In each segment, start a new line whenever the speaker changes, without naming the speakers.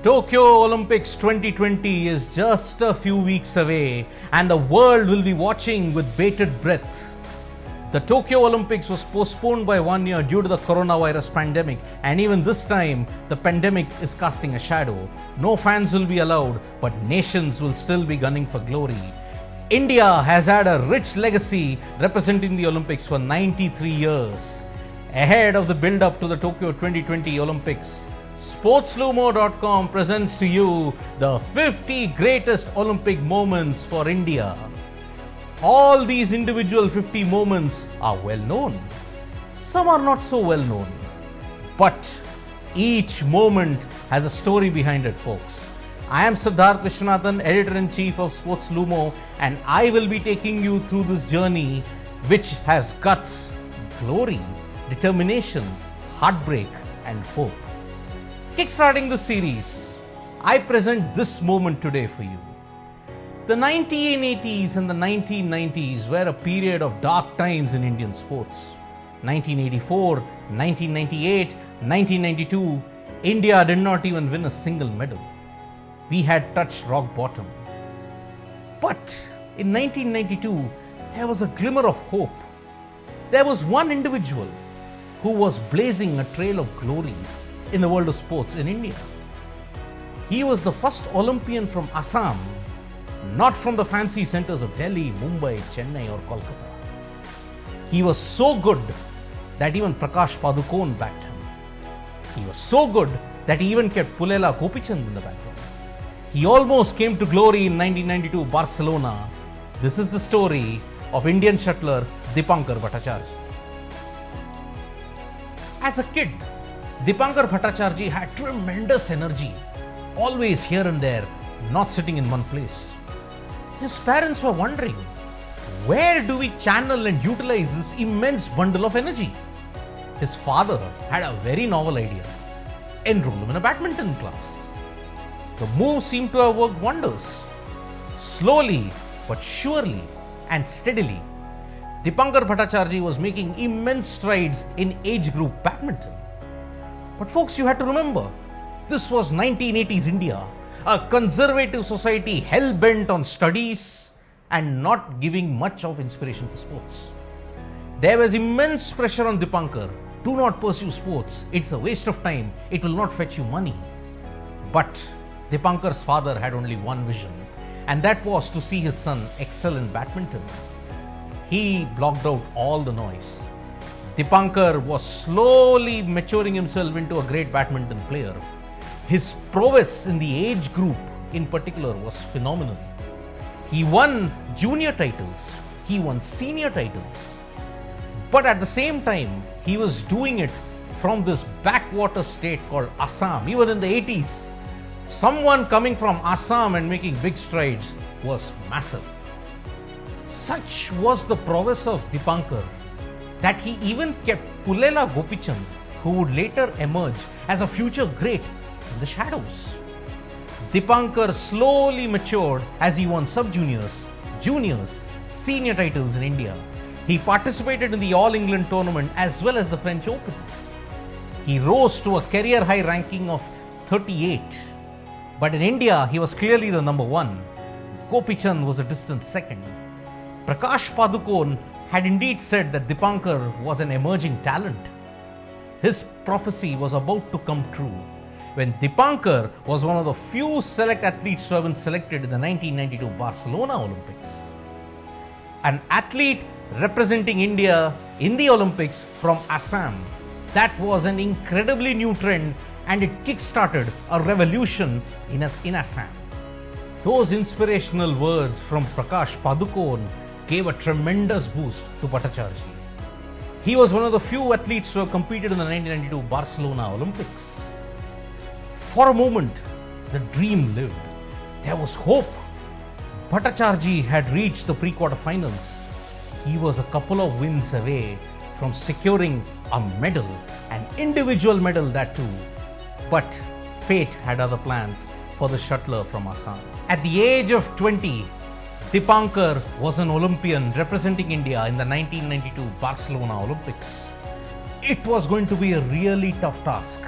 Tokyo Olympics 2020 is just a few weeks away and the world will be watching with bated breath. The Tokyo Olympics was postponed by 1 year due to the coronavirus pandemic, and even this time the pandemic is casting a shadow. No fans will be allowed, but nations will still be gunning for glory. India has had a rich legacy representing the Olympics for 93 years. Ahead of the build-up to the Tokyo 2020 Olympics, Sportslumo.com presents to you the 50 greatest Olympic moments for India. All these individual 50 moments are well known. Some are not so well known. But each moment has a story behind it, folks. I am Siddharth Vishwanathan, Editor-in-Chief of Sportslumo, and I will be taking you through this journey which has guts, glory, determination, heartbreak, and hope. Kickstarting this series, I present this moment today for you. The 1980s and the 1990s were a period of dark times in Indian sports. 1984, 1998, 1992, India did not even win a single medal. We had touched rock bottom. But in 1992, there was a glimmer of hope. There was one individual who was blazing a trail of glory in the world of sports in India. He was the first Olympian from Assam, not from the fancy centers of Delhi, Mumbai, Chennai or Kolkata. He was so good that even Prakash Padukone backed him. He was so good that he even kept Pulela Gopichand in the background. He almost came to glory in 1992 Barcelona. This is the story of Indian shuttler Dipankar Bhattacharjee. As a kid, Dipankar Bhattacharjee had tremendous energy, always here and there, not sitting in one place. His parents were wondering, where do we channel and utilize this immense bundle of energy? His father had a very novel idea: enroll him in a badminton class. The move seemed to have worked wonders. Slowly but surely and steadily, Dipankar Bhattacharjee was making immense strides in age group badminton. But folks, you had to remember, this was 1980s India, a conservative society hell-bent on studies and not giving much of inspiration for sports. There was immense pressure on Dipankar. Do not pursue sports. It's a waste of time. It will not fetch you money. But Dipankar's father had only one vision, and that was to see his son excel in badminton. He blocked out all the noise. Dipankar was slowly maturing himself into a great badminton player. His prowess in the age group in particular was phenomenal. He won junior titles, he won senior titles. But at the same time, he was doing it from this backwater state called Assam. Even in the 80s, someone coming from Assam and making big strides was massive. Such was the prowess of Dipankar that he even kept Pulela Gopichand, who would later emerge as a future great, in the shadows. Dipankar slowly matured as he won sub-juniors, juniors, senior titles in India. He participated in the All England tournament as well as the French Open. He rose to a career high ranking of 38. But in India, he was clearly the number one. Gopichand was a distant second. Prakash Padukone had indeed said that Dipankar was an emerging talent. His prophecy was about to come true when Dipankar was one of the few select athletes to have been selected in the 1992 Barcelona Olympics. An athlete representing India in the Olympics from Assam. That was an incredibly new trend, and it kick-started a revolution in Assam. Those inspirational words from Prakash Padukone gave a tremendous boost to Bhattacharjee. He was one of the few athletes to have competed in the 1992 Barcelona Olympics. For a moment, the dream lived. There was hope. Bhattacharjee had reached the pre-quarterfinals. He was a couple of wins away from securing a medal, an individual medal that too. But fate had other plans for the shuttler from Assam. At the age of 20, Dipankar was an Olympian representing India in the 1992 Barcelona Olympics. It was going to be a really tough task.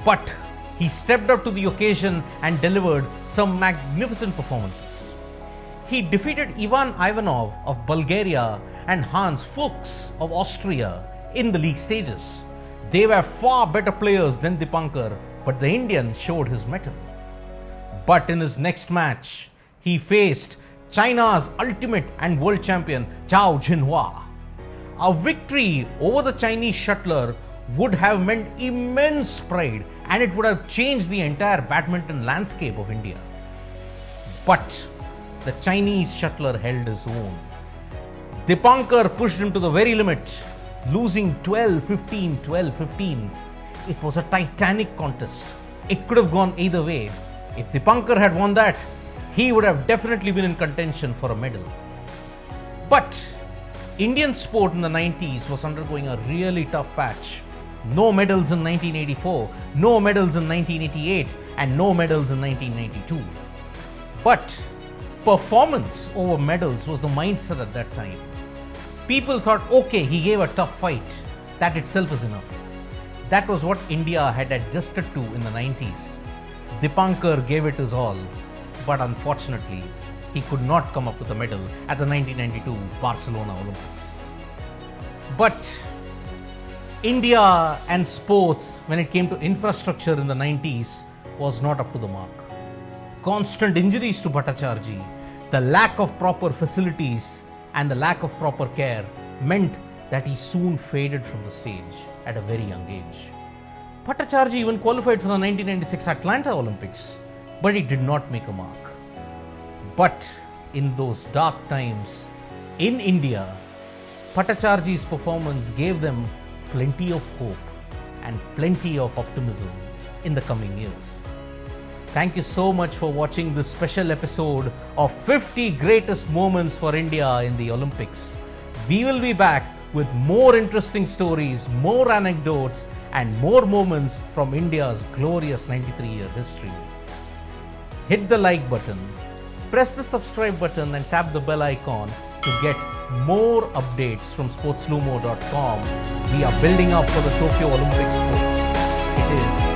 But he stepped up to the occasion and delivered some magnificent performances. He defeated Ivan Ivanov of Bulgaria and Hans Fuchs of Austria in the league stages. They were far better players than Dipankar, but the Indian showed his mettle. But in his next match, he faced China's ultimate and world champion Zhao Jinhua. A victory over the Chinese shuttler would have meant immense pride, and it would have changed the entire badminton landscape of India. But the Chinese shuttler held his own. Dipankar pushed him to the very limit, losing 12-15, 12-15. It was a titanic contest. It could have gone either way. If Dipankar had won that, he would have definitely been in contention for a medal. But Indian sport in the 90s was undergoing a really tough patch. No medals in 1984, no medals in 1988, and no medals in 1992. But performance over medals was the mindset at that time. People thought, okay, he gave a tough fight. That itself is enough. That was what India had adjusted to in the 90s. Dipankar gave it his all, but unfortunately, he could not come up with a medal at the 1992 Barcelona Olympics. But India and sports, when it came to infrastructure in the 90s, was not up to the mark. Constant injuries to Bhattacharjee, the lack of proper facilities, and the lack of proper care meant that he soon faded from the stage at a very young age. Bhattacharjee even qualified for the 1996 Atlanta Olympics, but he did not make a mark. But in those dark times in India, Bhattacharjee's performance gave them plenty of hope and plenty of optimism in the coming years. Thank you so much for watching this special episode of 50 Greatest Moments for India in the Olympics. We will be back with more interesting stories, more anecdotes, and more moments from India's glorious 93-year history. Hit the like button, press the subscribe button, and tap the bell icon to get more updates from sportslumo.com. We are building up for the Tokyo Olympic sports. It is